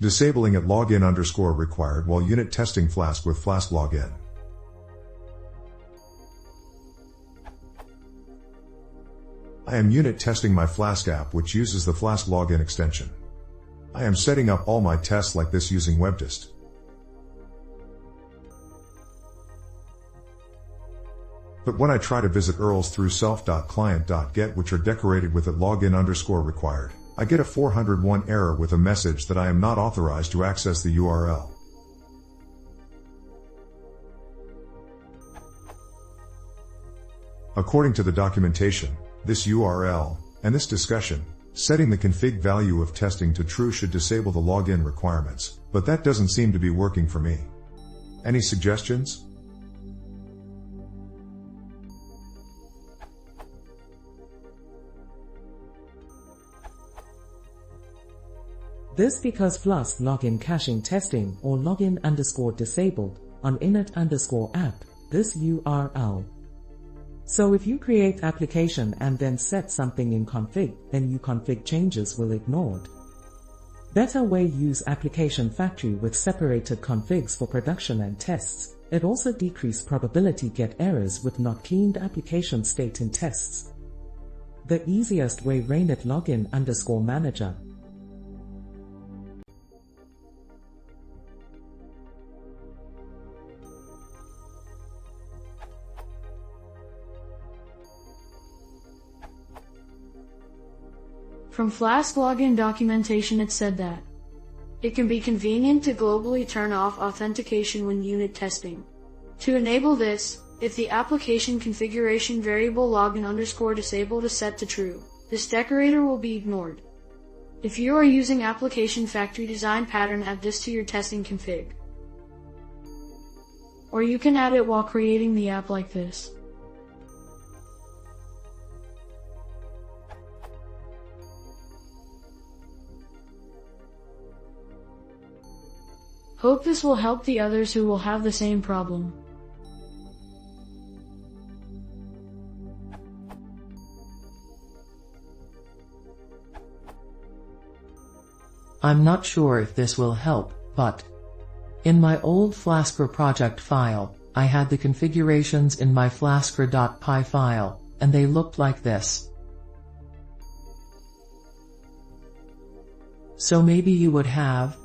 Disabling at login_ required while unit testing Flask with flask-login. I am unit testing my Flask app, which uses the flask-login extension. I am setting up all my tests like this using webtest. But when I try to visit URLs through self.client.get, which are decorated with at login_ required, I get a 401 error with a message that I am not authorized to access the URL. According to the documentation, this URL, and this discussion, setting the config value of testing to true should disable the login requirements, but that doesn't seem to be working for me. Any suggestions? This because flask-login caching testing or login_disabled on init_app, this URL. So if you create application and then set something in config, then you config changes will ignored. Better way use application factory with separated configs for production and tests. It also decrease probability get errors with not cleaned application state in tests. The easiest way run at login_manager. From flask-login documentation it said that it can be convenient to globally turn off authentication when unit testing. To enable this, if the application configuration variable login_disabled is set to true, this decorator will be ignored. If you are using application factory design pattern, add this to your testing config. Or you can add it while creating the app like this. Hope this will help the others who will have the same problem. I'm not sure if this will help, but in my old Flasker project file, I had the configurations in my flasker.py file, and they looked like this. So maybe you would have